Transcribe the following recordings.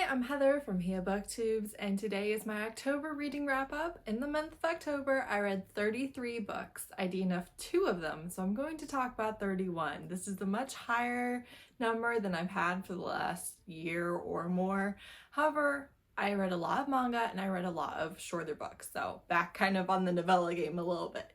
I'm Heather from Here Booktubes, and today is my October reading wrap-up. In the month of October, I read 33 books. I DNF'd 2 of them, so I'm going to talk about 31. This is a much higher number than I've had for the last year or more. However, I read a lot of manga and I read a lot of shorter books, so back kind of on the novella game a little bit.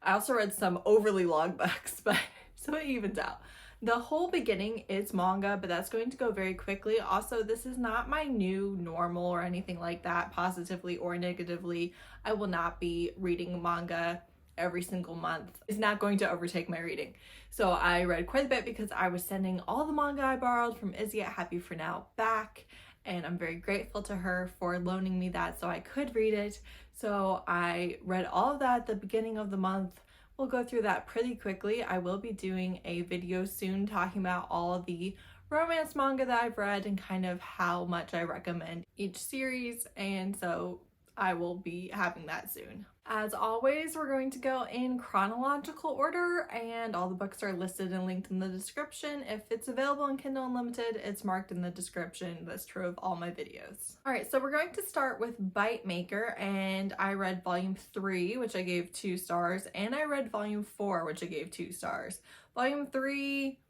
I also read some overly long books, but so it evens out. The whole beginning is manga, but that's going to go very quickly. Also, this is not my new normal or anything like that, positively or negatively. I will not be reading manga every single month. It's not going to overtake my reading. So I read quite a bit because I was sending all the manga I borrowed from Izzy at Happy For Now back, and I'm very grateful to her for loaning me that so I could read it. So I read all of that at the beginning of the month. We'll go through that pretty quickly. I will be doing a video soon talking about all of the romance manga that I've read and kind of how much I recommend each series, and so I will be having that soon. As always, we're going to go in chronological order, and all the books are listed and linked in the description. If it's available in Kindle Unlimited, it's marked in the description. That's true of all my videos. Alright, so we're going to start with Bite Maker, and I read volume 3, which I gave 2 stars, and I read volume 4, which I gave 2 stars. Volume 3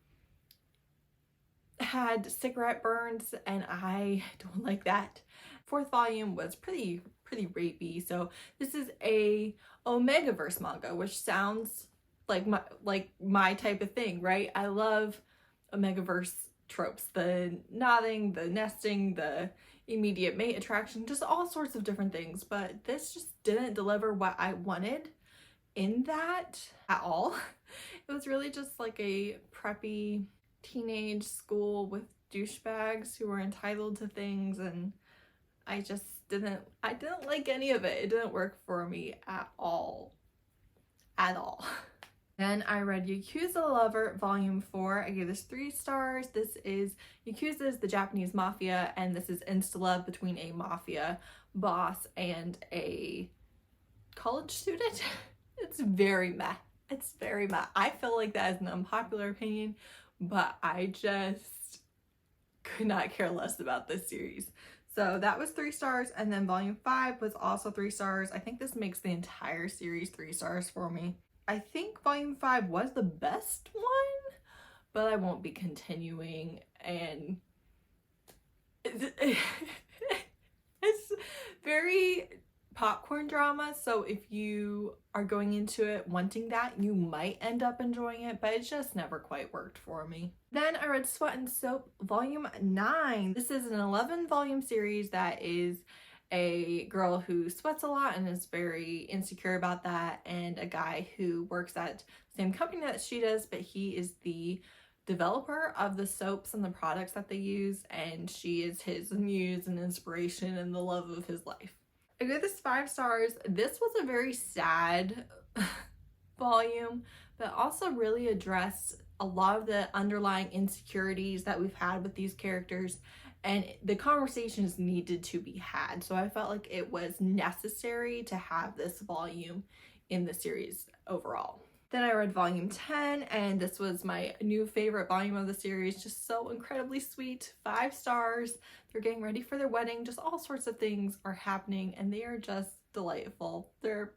had cigarette burns, and I don't like that. 4th volume was pretty rapey, so this is a Omegaverse manga, which sounds like my type of thing, right? I love Omegaverse tropes, the nodding, the nesting, the immediate mate attraction, just all sorts of different things, but this just didn't deliver what I wanted in that at all. It was really just like a preppy teenage school with douchebags who were entitled to things, and I didn't like any of it. It didn't work for me at all. Then I read Yakuza Lover volume 4. I gave this 3 stars. This is Yakuza's the Japanese mafia, and this is insta-love between a mafia boss and a college student. It's very meh. It's very meh. I feel like that is an unpopular opinion, but I just could not care less about this series. So that was 3 stars, and then volume 5 was also 3 stars. I think this makes the entire series 3 stars for me. I think volume 5 was the best one, but I won't be continuing, and it's very popcorn drama, so if you are going into it wanting that, you might end up enjoying it, but it just never quite worked for me. Then I read Sweat and Soap volume 9. This is an 11 volume series that is a girl who sweats a lot and is very insecure about that, and a guy who works at the same company that she does, but he is the developer of the soaps and the products that they use, and she is his muse and inspiration and the love of his life. I gave this 5 stars. This was a very sad volume, but also really addressed a lot of the underlying insecurities that we've had with these characters, and the conversations needed to be had. So I felt like it was necessary to have this volume in the series overall. Then I read volume 10, and this was my new favorite volume of the series. Just so incredibly sweet. 5 stars. They're getting ready for their wedding. Just all sorts of things are happening, and they are just delightful. They're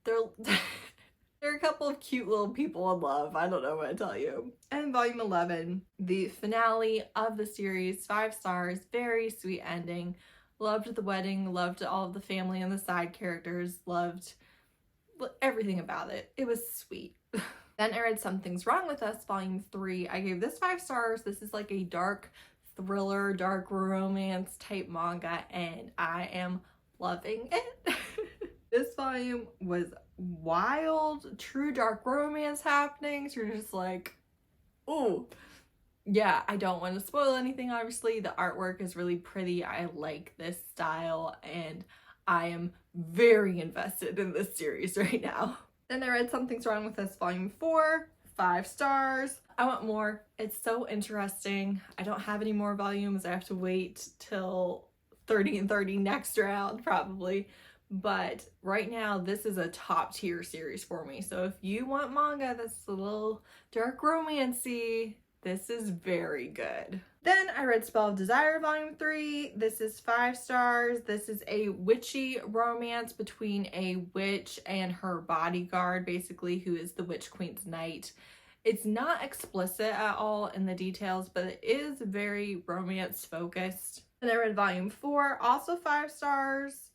a couple of cute little people in love. I don't know what to tell you. And volume 11, the finale of the series, 5 stars. Very sweet ending. Loved the wedding. Loved all of the family and the side characters. Loved everything about it. It was sweet. Then I read Something's Wrong With Us volume 3. I gave this 5 stars. This is like a dark thriller, dark romance type manga, and I am loving it. This volume was wild, true dark romance happenings. You're just like, oh yeah. I don't want to spoil anything, obviously. The artwork is really pretty. I like this style, and I am very invested in this series right now. Then I read Something's Wrong With Us volume 4, 5 stars. I want more. It's so interesting. I don't have any more volumes. I have to wait till 30 and 30 next round probably. But right now, this is a top tier series for me. So if you want manga that's a little dark romancy, this is very good. Then I read Spell of Desire Volume 3. This is 5 stars. This is a witchy romance between a witch and her bodyguard, basically, who is the Witch Queen's knight. It's not explicit at all in the details, but it is very romance focused. And I read Volume 4, also 5 stars.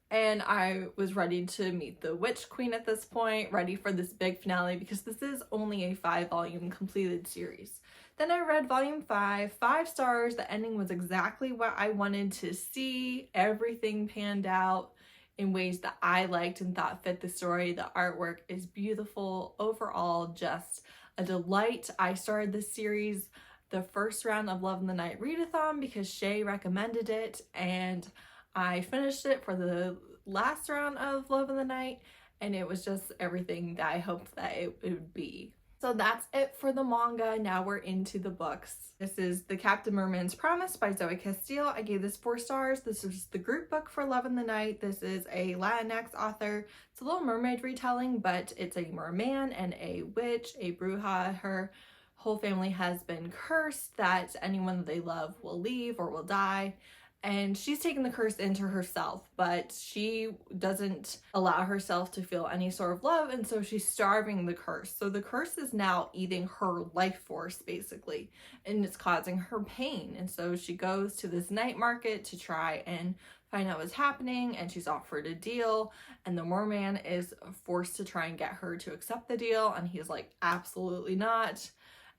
And I was ready to meet the Witch Queen at this point, ready for this big finale, because this is only a 5-volume completed series. Then I read Volume 5, 5 stars. The ending was exactly what I wanted to see. Everything panned out in ways that I liked and thought fit the story. The artwork is beautiful. Overall, just a delight. I started this series the first round of Love in the Night Readathon because Shay recommended it, and I finished it for the last round of Love in the Night, and it was just everything that I hoped that it would be. So that's it for the manga. Now we're into the books. This is The Captain Merman's Promise by Zoey Castile. I gave this 4 stars. This is the group book for Love in the Night. This is a Latinx author. It's a Little Mermaid retelling, but it's a merman and a witch, a bruja. Her whole family has been cursed that anyone that they love will leave or will die. And she's taken the curse into herself, but she doesn't allow herself to feel any sort of love, and so she's starving the curse. So the curse is now eating her life force, basically, and it's causing her pain. And so she goes to this night market to try and find out what's happening, and she's offered a deal, and the merman is forced to try and get her to accept the deal, and he's like, absolutely not.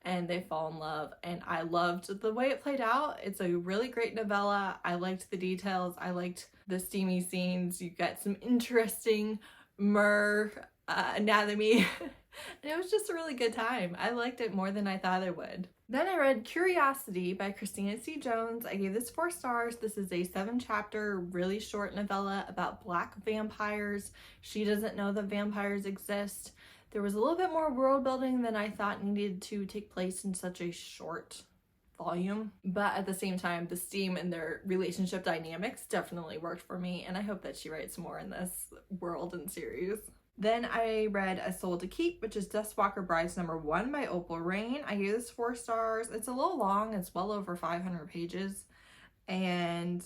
And they fall in love, and I loved the way it played out. It's a really great novella. I liked the details. I liked the steamy scenes. You get some interesting anatomy, and it was just a really good time. I liked it more than I thought I would. Then I read Curiosity by Christina C. Jones. I gave this 4 stars. This is a 7-chapter, really short novella about black vampires. She doesn't know that vampires exist. There was a little bit more world building than I thought needed to take place in such a short volume. But at the same time, the steam and their relationship dynamics definitely worked for me, and I hope that she writes more in this world and series. Then I read A Soul to Keep, which is Deathwalker Brides #1 by Opal Reyne. I gave this 4 stars. It's a little long. It's well over 500 pages. And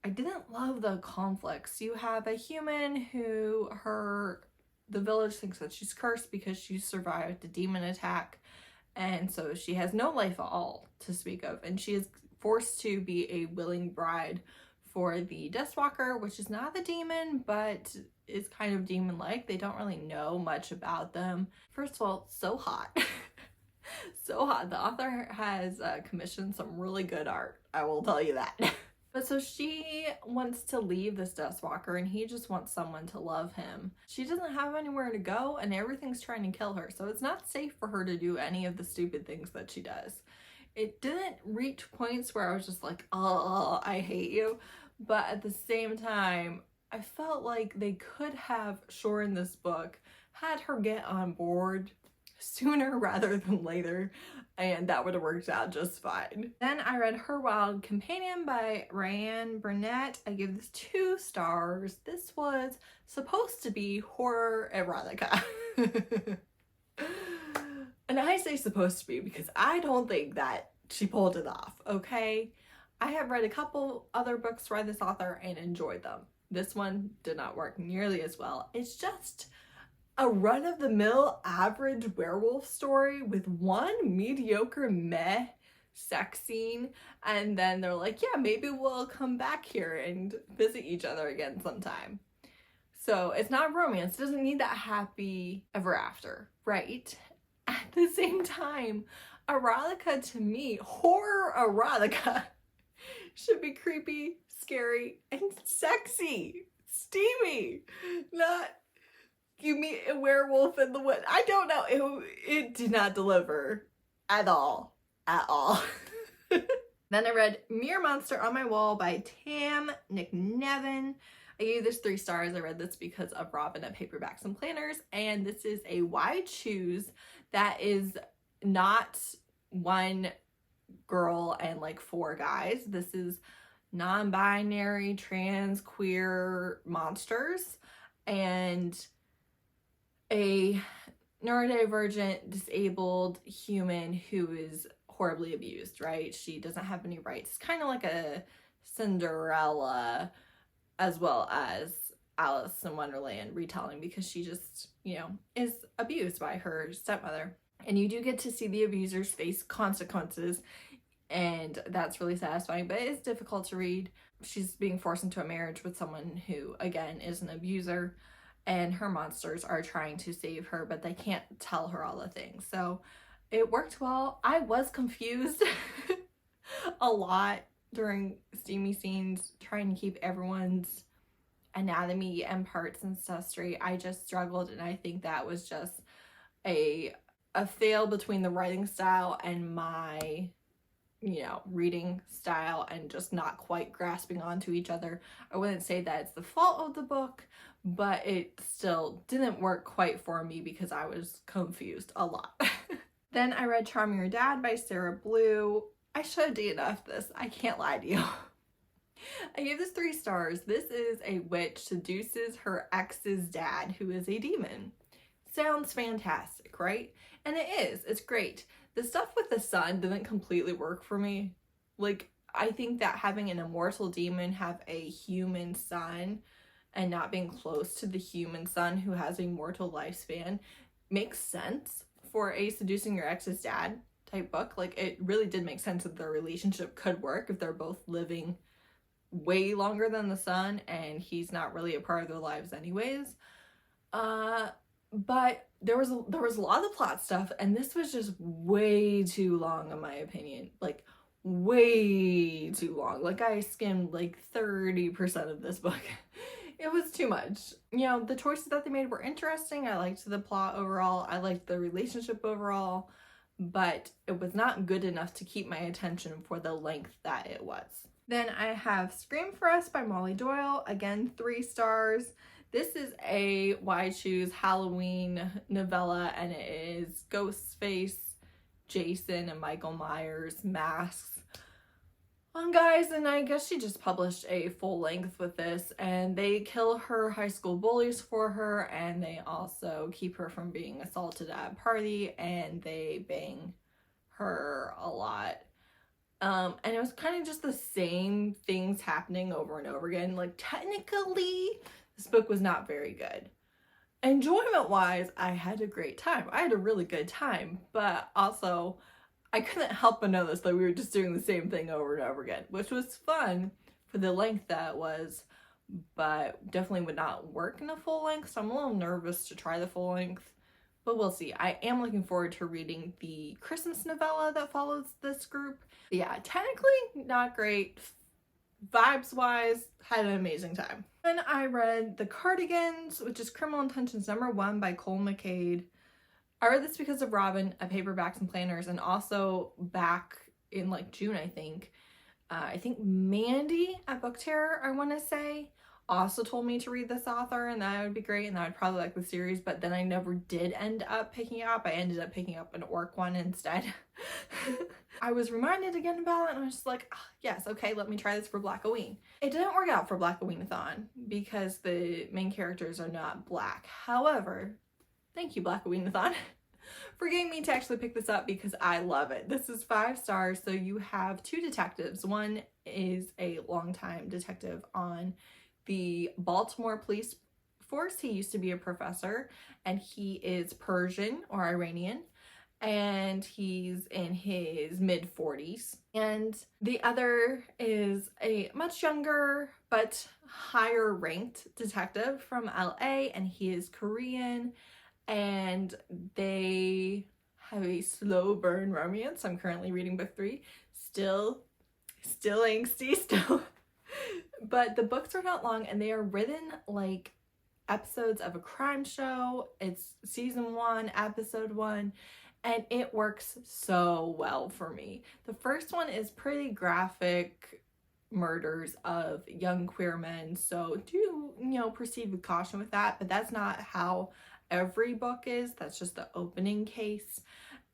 I didn't love the conflicts. You have a human who the village thinks that she's cursed because she survived a demon attack, and so she has no life at all to speak of, and she is forced to be a willing bride for the Deathwalker, which is not the demon, but is kind of demon-like. They don't really know much about them. First of all, so hot. So hot. The author has commissioned some really good art, I will tell you that. But so she wants to leave this Deathwalker, and he just wants someone to love him. She doesn't have anywhere to go, and everything's trying to kill her, so it's not safe for her to do any of the stupid things that she does. It didn't reach points where I was just like, oh, I hate you. But at the same time, I felt like they could have shortened this book, had her get on board sooner rather than later, and that would have worked out just fine. Then I read Her Wild Companion by Rianne Burnett. I give this 2 stars. This was supposed to be horror erotica. And I say supposed to be because I don't think that she pulled it off, okay? I have read a couple other books by this author and enjoyed them. This one did not work nearly as well. It's just a run-of-the-mill average werewolf story with one mediocre meh sex scene, and then they're like, yeah, maybe we'll come back here and visit each other again sometime. So it's not romance. It doesn't need that happy ever after, right? At the same time, erotica to me, horror erotica, should be creepy, scary, and sexy, steamy, not you meet a werewolf in the wood. I don't know. It did not deliver at all. At all. Then I read Mirror Monster on My Wall by Nicnevin. I gave this 3 stars. I read this because of Robin at Paperbacks and Planners. And this is a wide choose that is not one girl and like 4 guys. This is non-binary, trans, queer monsters. And a neurodivergent, disabled human who is horribly abused, right? She doesn't have any rights. It's kind of like a Cinderella as well as Alice in Wonderland retelling, because she just, you know, is abused by her stepmother. And you do get to see the abusers face consequences, and that's really satisfying, but it's difficult to read. She's being forced into a marriage with someone who, again, is an abuser, and her monsters are trying to save her, but they can't tell her all the things. So it worked well. I was confused a lot during steamy scenes, trying to keep everyone's anatomy and parts and stuff straight. I just struggled, and I think that was just a fail between the writing style and my, you know, reading style, and just not quite grasping onto each other. I wouldn't say that it's the fault of the book, but it still didn't work quite for me because I was confused a lot. Then I read Charming Your Dad by Sarah Blue. I should have DNF'd this. I can't lie to you. I gave this 3 stars. This is a witch seduces her ex's dad, who is a demon. Sounds fantastic, right? And it is. It's great. The stuff with the son didn't completely work for me. Like, I think that having an immortal demon have a human son and not being close to the human son who has a mortal lifespan makes sense for a seducing your ex's dad type book. Like, it really did make sense that their relationship could work if they're both living way longer than the son and he's not really a part of their lives anyways. But there was a lot of the plot stuff, and this was just way too long in my opinion. Like, way too long. Like, I skimmed like 30% of this book. It was too much. You know, the choices that they made were interesting. I liked the plot overall. I liked the relationship overall, but it was not good enough to keep my attention for the length that it was. Then I have Scream for Us by Molly Doyle. Again, 3 stars. This is a Why Choose Halloween novella, and it is Ghostface, Jason, and Michael Myers masks on guys, and I guess she just published a full length with this, and they kill her high school bullies for her, and they also keep her from being assaulted at a party, and they bang her a lot. And it was kind of just the same things happening over and over again. Like, technically, this book was not very good. Enjoyment-wise, I had a great time. I had a really good time, but also I couldn't help but notice that we were just doing the same thing over and over again, which was fun for the length that it was, but definitely would not work in a full length, so I'm a little nervous to try the full length, but we'll see. I am looking forward to reading the Christmas novella that follows this group. But yeah, technically not great. Vibes-wise, had an amazing time. Then I read The Cardigans, which is Criminal Intentions #1 by Cole McCade. I read this because of Robin at Paperbacks and Planners, and also back in like June, I think Mandy at Book Terror, I want to say, also told me to read this author, and that would be great, and I would probably like the series, but then I never did end up picking it up. I ended up picking up an orc one instead. I was reminded again about it, and I was just like, oh, yes, okay, let me try this for Blackoween. It didn't work out for Blackoweenathon because the main characters are not black. However, thank you, Blackoweenathon, for getting me to actually pick this up because I love it. This is 5 stars, so you have 2 detectives. One is a longtime detective on the Baltimore police force. He used to be a professor, and he is Persian or Iranian, and he's in his mid-40s. And the other is a much younger but higher ranked detective from LA, and he is Korean, and they have a slow burn romance. I'm currently reading book 3. Still angsty, still. But the books are not long, and they are written like episodes of a crime show. It's season 1, episode 1, and it works so well for me. The first one is pretty graphic murders of young queer men, so do, proceed with caution with that, but that's not how every book is. That's just the opening case,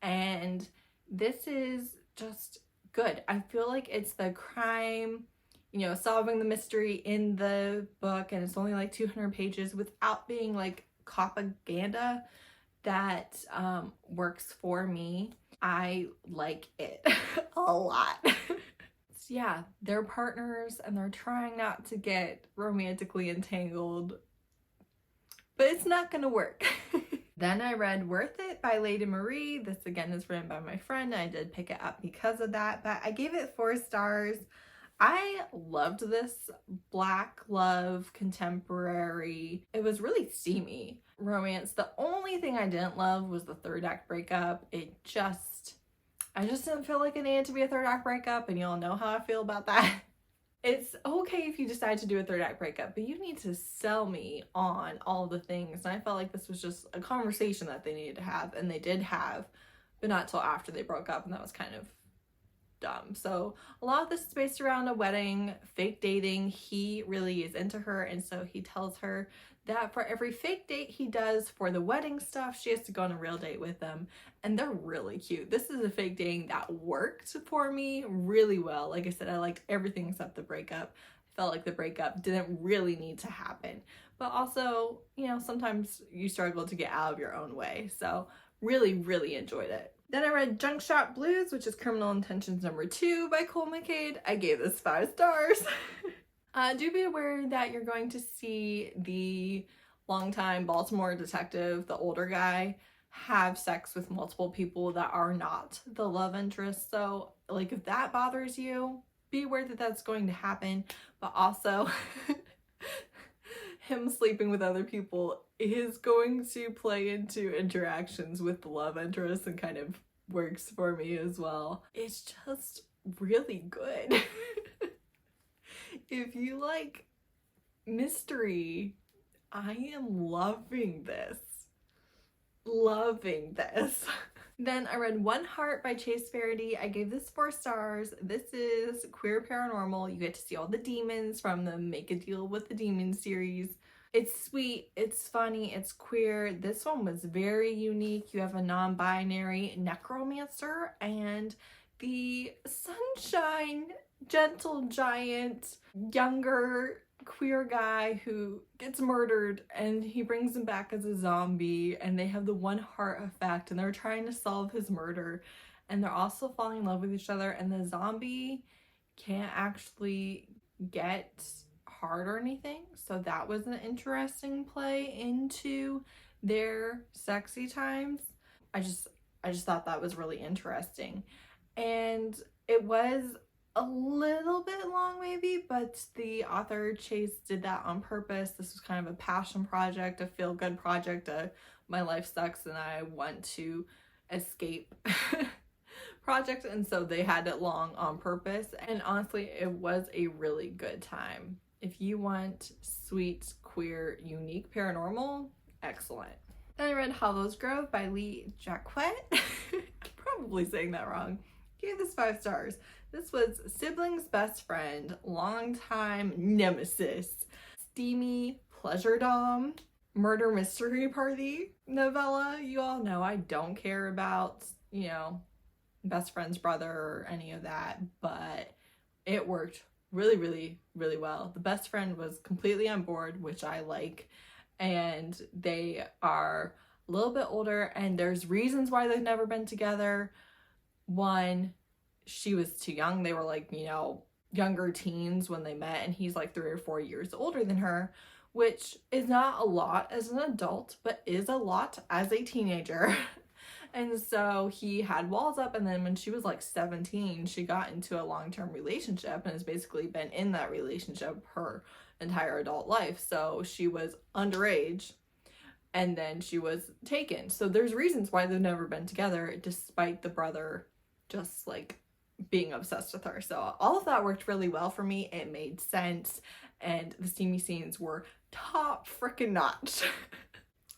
and this is just good. I feel like it's the crime, solving the mystery in the book, and it's only like 200 pages without being like propaganda. that works for me. I like it a lot. Yeah, they're partners and they're trying not to get romantically entangled, but it's not gonna work. Then I read Worth It by Lady Marie. This again is written by my friend. I did pick it up because of that, but I gave it 4 stars. I loved this Black love contemporary. It was really steamy romance. The only thing I didn't love was the third act breakup. I just didn't feel like it needed to be a third act breakup, and y'all know how I feel about that. It's okay if you decide to do a third act breakup, but you need to sell me on all the things. And I felt like this was just a conversation that they needed to have, and they did have, but not till after they broke up, and that was kind of dumb. So a lot of this is based around a wedding, fake dating. He really is into her, and so he tells her that for every fake date he does for the wedding stuff, she has to go on a real date with them, and they're really cute. This is a fake dating that worked for me really well. Like I said, I liked everything except the breakup. I felt like the breakup didn't really need to happen, but also, you know, sometimes you struggle to get out of your own way. So really enjoyed it. Then I read Junk Shop Blues, which is Criminal Intentions #2 by Cole McCade. I gave this 5 stars. Do be aware that you're going to see the longtime Baltimore detective, the older guy, have sex with multiple people that are not the love interest. So, like, if that bothers you, be aware that that's going to happen. But also, him sleeping with other people is going to play into interactions with the love interest and kind of works for me as well. It's just really good. If you like mystery, I am loving this. Loving this. Then I read One Heart by Chase Verity. I gave this 4 stars. This is queer paranormal. You get to see all the demons from the Make a Deal with the Demons series. It's sweet, it's funny, it's queer. This one was very unique. You have a non-binary necromancer and the sunshine, gentle giant, younger queer guy who gets murdered, and he brings him back as a zombie, and they have the one heart effect, and they're trying to solve his murder, and they're also falling in love with each other, and the zombie can't actually get hard or anything. So that was an interesting play into their sexy times. I just thought that was really interesting. And it was a little bit long maybe, but the author Chase did that on purpose. This was kind of a passion project, a feel-good project, my life sucks and I want to escape project, and so they had it long on purpose. And honestly, it was a really good time. If you want sweet, queer, unique paranormal, excellent. Then I read Hollow's Grove by Lee Jacquet. Probably saying that wrong. Gave this 5 stars. This was siblings' best friend, longtime nemesis, steamy pleasure dom, murder mystery party novella. You all know I don't care about, you know, best friend's brother or any of that, but it worked really well. The best friend was completely on board, which I like, and they are a little bit older, and there's reasons why they've never been together. One, she was too young. They were like, you know, younger teens when they met, and he's like 3 or 4 years older than her, which is not a lot as an adult, but is a lot as a teenager. And so he had walls up, and then when she was like 17, she got into a long-term relationship and has basically been in that relationship her entire adult life. So she was underage, and then she was taken. So there's reasons why they've never been together, despite the brother just like being obsessed with her. So all of that worked really well for me. It made sense, and the steamy scenes were top freaking notch.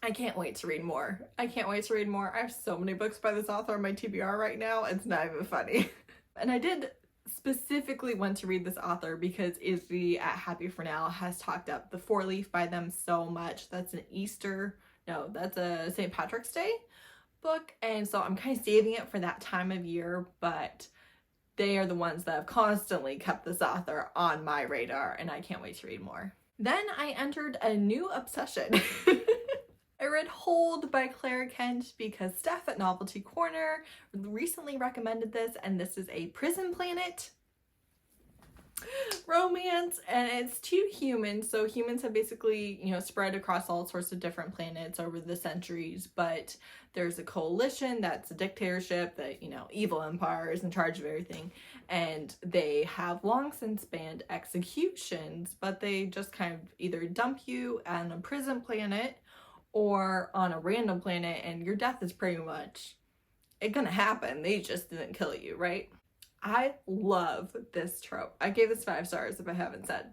I can't wait to read more. I have so many books by this author on my TBR right now, it's not even funny. And I did specifically want to read this author because Izzy at Happy for Now has talked up The Four Leaf by them so much. That's that's a St. Patrick's Day book, and so I'm kind of saving it for that time of year, but they are the ones that have constantly kept this author on my radar, and I can't wait to read more. Then I entered a new obsession. I read Hold by Clara Kent because Steph at Novelty Corner recently recommended this, and this is a prison planet romance, and it's two humans. So humans have basically, you know, spread across all sorts of different planets over the centuries, but there's a coalition that's a dictatorship that, you know, evil empire is in charge of everything, and they have long since banned executions, but they just kind of either dump you on a prison planet or on a random planet, and your death is pretty much gonna happen. They just didn't kill you, right? I love this trope. I gave this 5 stars if I haven't said.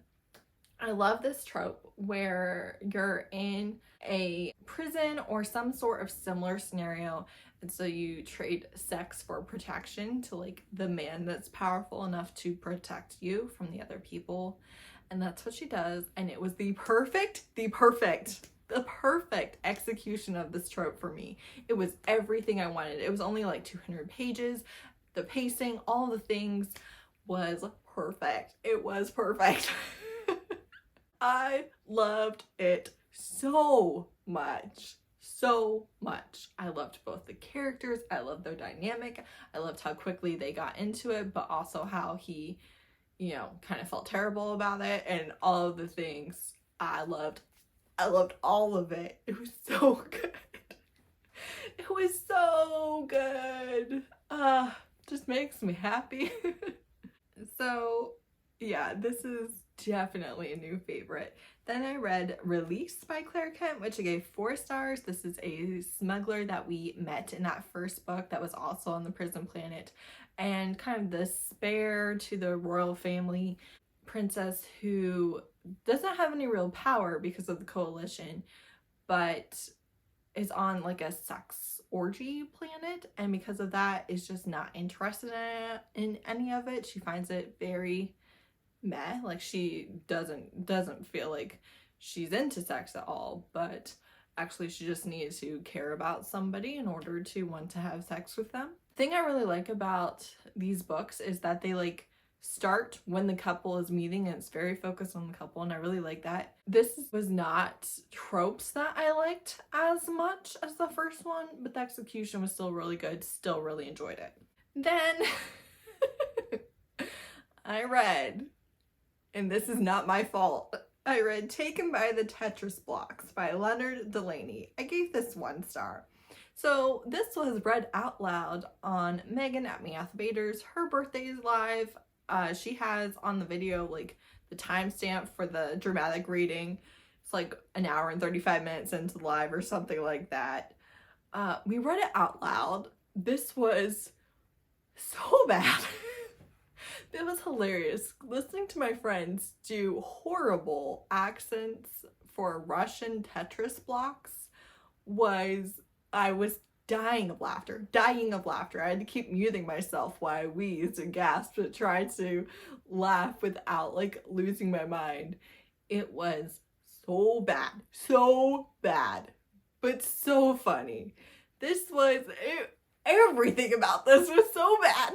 I love this trope where you're in a prison or some sort of similar scenario, and so you trade sex for protection to like the man that's powerful enough to protect you from the other people. And that's what she does, and it was the perfect execution of this trope for me. It was everything I wanted. It was only like 200 pages. The pacing, all the things was perfect. It was perfect. I loved it so much. So much. I loved both the characters. I loved their dynamic. I loved how quickly they got into it, but also how he, you know, kind of felt terrible about it, and all of the things I loved. I loved all of it. It was so good. It was so good. Just makes me happy. So yeah, this is definitely a new favorite. Then I read Release by Clara Kent, which I gave 4 stars. This is a smuggler that we met in that first book that was also on the prison planet, and kind of the spare to the royal family princess who doesn't have any real power because of the coalition, but is on like a sex orgy planet, and because of that is just not interested in any of it. She finds it very meh, like she doesn't feel like she's into sex at all, but actually she just needs to care about somebody in order to want to have sex with them. The thing I really like about these books is that they like start when the couple is meeting, and it's very focused on the couple, and I really like that. This was not tropes that I liked as much as the first one, but the execution was still really good. Still really enjoyed it. Then I read, and this is not my fault, I read Taken by the Tetris Blocks by Leonard Delaney. I gave this 1 star. So this was read out loud on Megan at Meath Bader's. Her birthday is live. She has on the video like the timestamp for the dramatic reading. It's like an hour and 35 minutes into live or something like that. We read it out loud. This was so bad. It was hilarious. Listening to my friends do horrible accents for Russian Tetris blocks I was dying of laughter. I had to keep muting myself while I wheezed and gasped to try to laugh without like losing my mind. It was so bad, but so funny. Everything about this was so bad.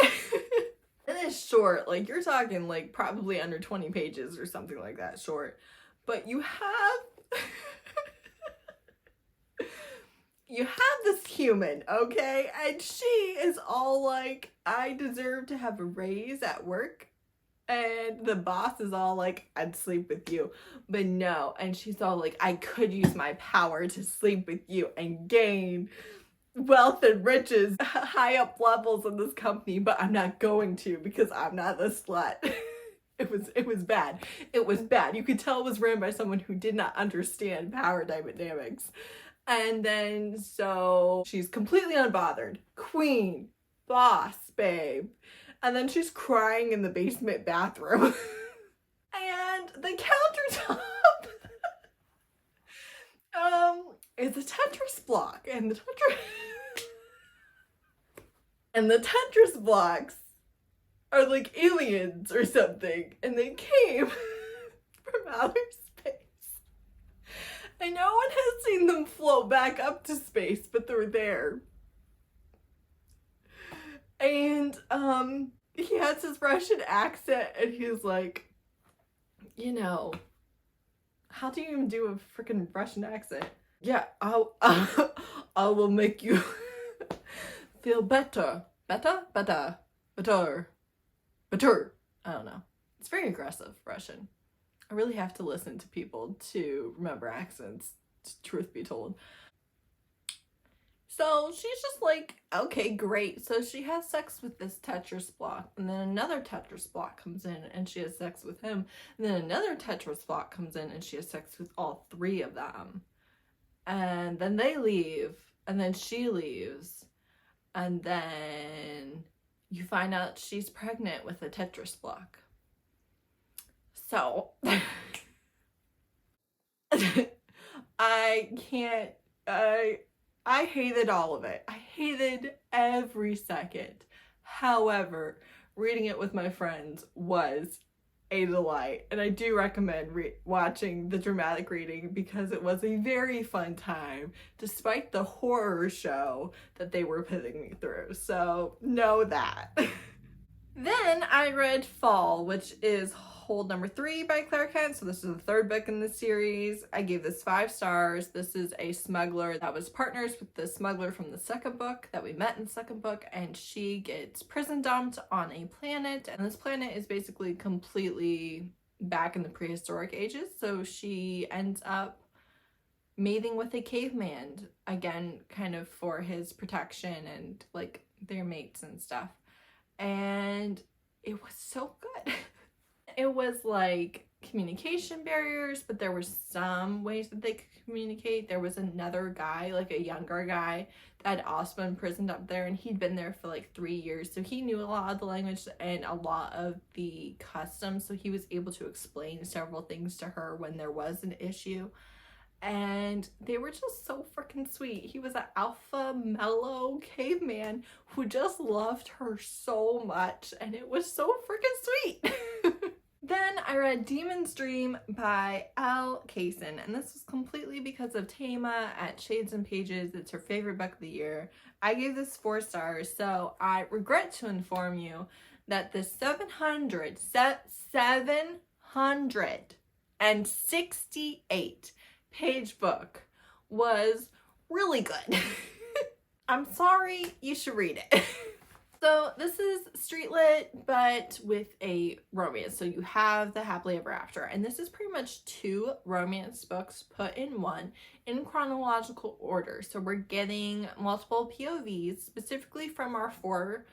And it's short, like you're talking like probably under 20 pages or something like that short, but you have this human, okay? And she is all like, I deserve to have a raise at work. And the boss is all like, I'd sleep with you. But no. And she's all like, I could use my power to sleep with you and gain wealth and riches, high up levels in this company, but I'm not going to because I'm not the slut. It was bad. It was bad. You could tell it was written by someone who did not understand power dynamics. And then so she's completely unbothered. Queen, boss, babe. And then she's crying in the basement bathroom. And the countertop is a Tetris block. And the Tetris blocks are like aliens or something. And they came from outer space. And no one has seen them float back up to space, but they're there. And he has his Russian accent, and he's like, you know, how do you even do a freaking Russian accent? Yeah, I will make you feel better. Better? Better. Better. Better. I don't know. It's very aggressive, Russian. I really have to listen to people to remember accents, truth be told. So she's just like, okay, great. So she has sex with this Tetris block, and then another Tetris block comes in and she has sex with him. And then another Tetris block comes in and she has sex with all three of them. And then they leave, and then she leaves, and then you find out she's pregnant with a Tetris block. So I can't, I hated all of it. I hated every second. However, reading it with my friends was a delight, and I do recommend watching the dramatic reading because it was a very fun time despite the horror show that they were putting me through. So know that. Then I read Fall, which is Hold Number 3 by Claire Kent. So this is the third book in the series. I gave this 5 stars. This is a smuggler that was partners with the smuggler from the second book that we met in the second book, and she gets prison dumped on a planet, and this planet is basically completely back in the prehistoric ages. So she ends up mating with a caveman, again, kind of for his protection and like their mates and stuff. And it was so good. It was like communication barriers, but there were some ways that they could communicate. There was another guy, like a younger guy, that had also been imprisoned up there, and he'd been there for like 3 years, so he knew a lot of the language and a lot of the customs, so he was able to explain several things to her when there was an issue. And they were just so freaking sweet. He was an alpha mellow caveman who just loved her so much, and it was so freaking sweet. Then I read Demon's Dream by L. Kaysen, and this was completely because of Taima at Shades and Pages. It's her favorite book of the year. I gave this 4 stars, so I regret to inform you that the 768 page book was really good. I'm sorry, you should read it. So this is street lit, but with a romance. So you have the happily ever after, and this is pretty much 2 romance books put in one in chronological order. So we're getting multiple POVs, specifically from our 4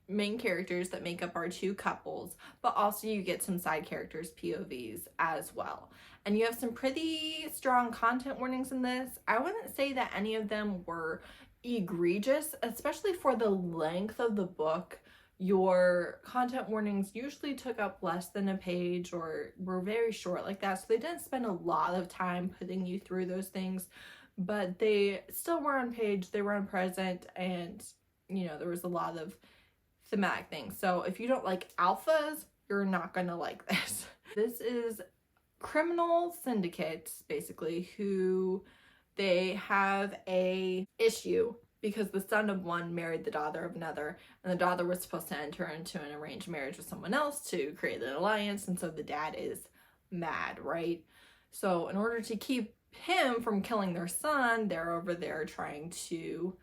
main characters that make up our 2 couples, but also you get some side characters POVs as well. And you have some pretty strong content warnings in this. I wouldn't say that any of them were egregious, especially for the length of the book. Your content warnings usually took up less than a page or were very short like that, so they didn't spend a lot of time putting you through those things, but they still were on page, they were on present, and you know, there was a lot of thematic things. So if you don't like alphas, you're not gonna like this. This is criminal syndicates, basically, who they have a issue because the son of one married the daughter of another, and the daughter was supposed to enter into an arranged marriage with someone else to create an alliance, and so the dad is mad, right? So in order to keep him from killing their son, they're over there trying to,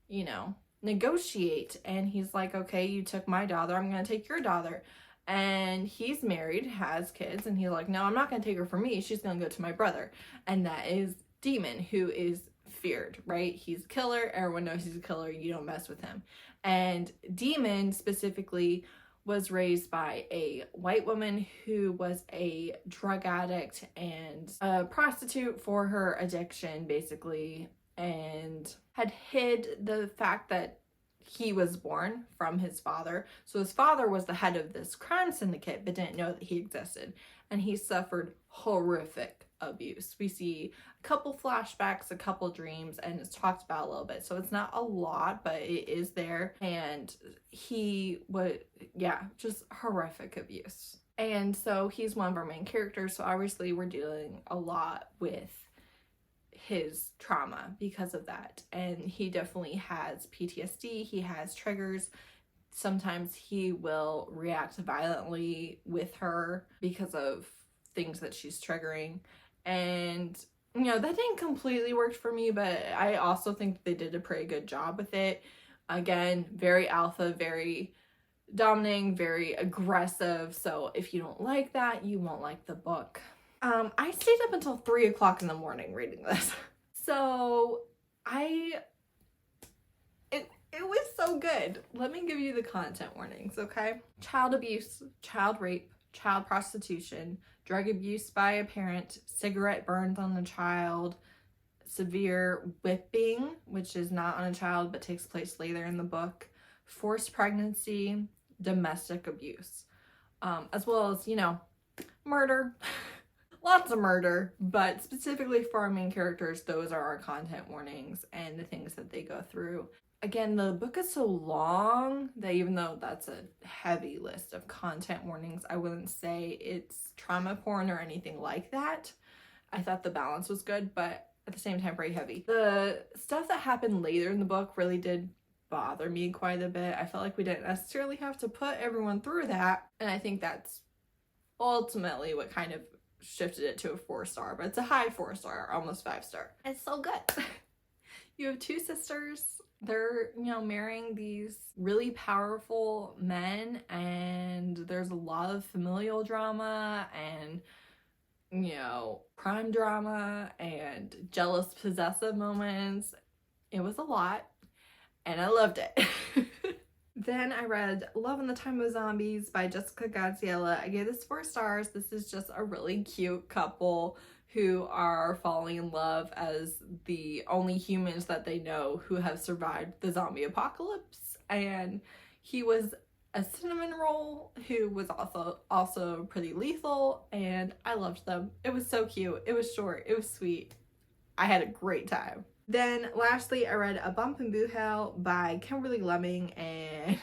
you know, negotiate. And he's like, okay, you took my daughter, I'm gonna take your daughter. And he's married, has kids, and he's like, no, I'm not gonna take her for me, she's gonna go to my brother. And that is Demon, who is feared, right? He's a killer, everyone knows he's a killer, you don't mess with him. And Demon specifically was raised by a white woman who was a drug addict and a prostitute for her addiction, basically, and had hid the fact that he was born from his father. So his father was the head of this crime syndicate, but didn't know that he existed. And he suffered horrific abuse. We see a couple flashbacks, a couple dreams, and it's talked about a little bit. So it's not a lot, but it is there. And he would, yeah, just horrific abuse. And so he's one of our main characters. So obviously we're dealing a lot with his trauma because of that, and he definitely has PTSD. He has triggers. Sometimes he will react violently with her because of things that she's triggering, and you know, that didn't completely work for me, but I also think they did a pretty good job with it. Again, very alpha, very dominating, very aggressive. So if you don't like that, you won't like the book. I stayed up until 3 o'clock in the morning reading this. So it was so good. Let me give you the content warnings, okay? Child abuse, child rape, child prostitution, drug abuse by a parent, cigarette burns on a child, severe whipping, which is not on a child but takes place later in the book, forced pregnancy, domestic abuse, as well as, you know, murder. Lots of murder, but specifically for our main characters, those are our content warnings and the things that they go through. Again, the book is so long that even though that's a heavy list of content warnings, I wouldn't say it's trauma porn or anything like that. I thought the balance was good, but at the same time, very heavy. The stuff that happened later in the book really did bother me quite a bit. I felt like we didn't necessarily have to put everyone through that, and I think that's ultimately what kind of shifted it to a 4-star, but it's a high 4-star, almost 5-star. It's so good. You have 2 sisters. They're, you know, marrying these really powerful men, and there's a lot of familial drama and, you know, crime drama and jealous possessive moments. It was a lot, and I loved it. Then I read Love in the Time of Zombies by Jessica Gaziella. I gave this 4 stars. This is just a really cute couple who are falling in love as the only humans that they know who have survived the zombie apocalypse. And he was a cinnamon roll who was also pretty lethal, and I loved them. It was so cute. It was short. It was sweet. I had a great time. Then lastly, I read A Bump in Boo Hell by Kimberly Lemming, and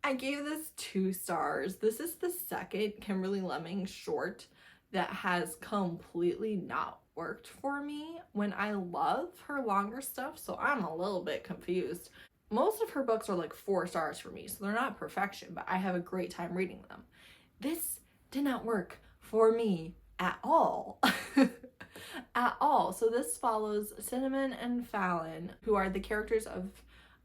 I gave this 2 stars. This is the second Kimberly Lemming short that has completely not worked for me when I love her longer stuff, so I'm a little bit confused. Most of her books are like 4 stars for me, so they're not perfection, but I have a great time reading them. This did not work for me at all. At all. So this follows Cinnamon and Fallon, who are the characters of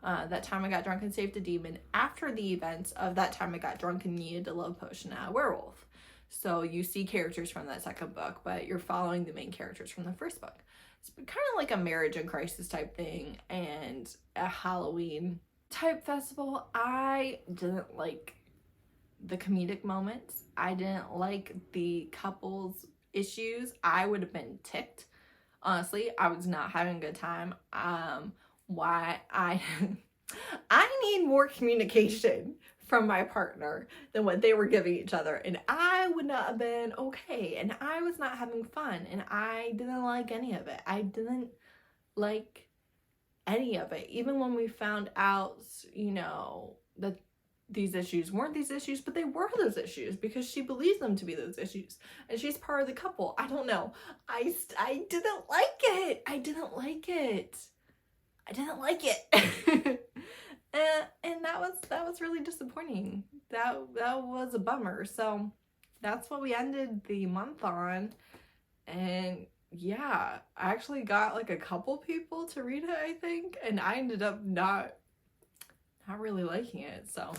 That Time I Got Drunk and Saved a Demon, after the events of That Time I Got Drunk and Needed a Love Potion at a Werewolf. So you see characters from that second book, but you're following the main characters from the first book. It's kind of like a marriage in crisis type thing and a Halloween type festival. I didn't like the comedic moments. I didn't like the couples issues. I would have been ticked. Honestly, I was not having a good time. Why I need more communication from my partner than what they were giving each other, and I would not have been okay, and I was not having fun, and I didn't like any of it. I didn't like any of it. Even when we found out, you know, that these issues weren't these issues, but they were those issues because she believes them to be those issues, and she's part of the couple. I don't know. I didn't like it. I didn't like it. I didn't like it. And that was really disappointing. That was a bummer. So that's what we ended the month on. And yeah, I actually got like a couple people to read it, I think, and I ended up not really liking it. So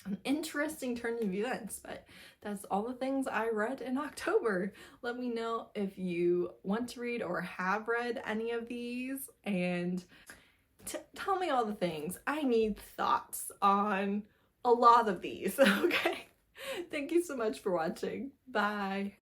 an interesting turn of events, but that's all the things I read in October. Let me know if you want to read or have read any of these, and tell me all the things. I need thoughts on a lot of these, okay? Thank you so much for watching. Bye.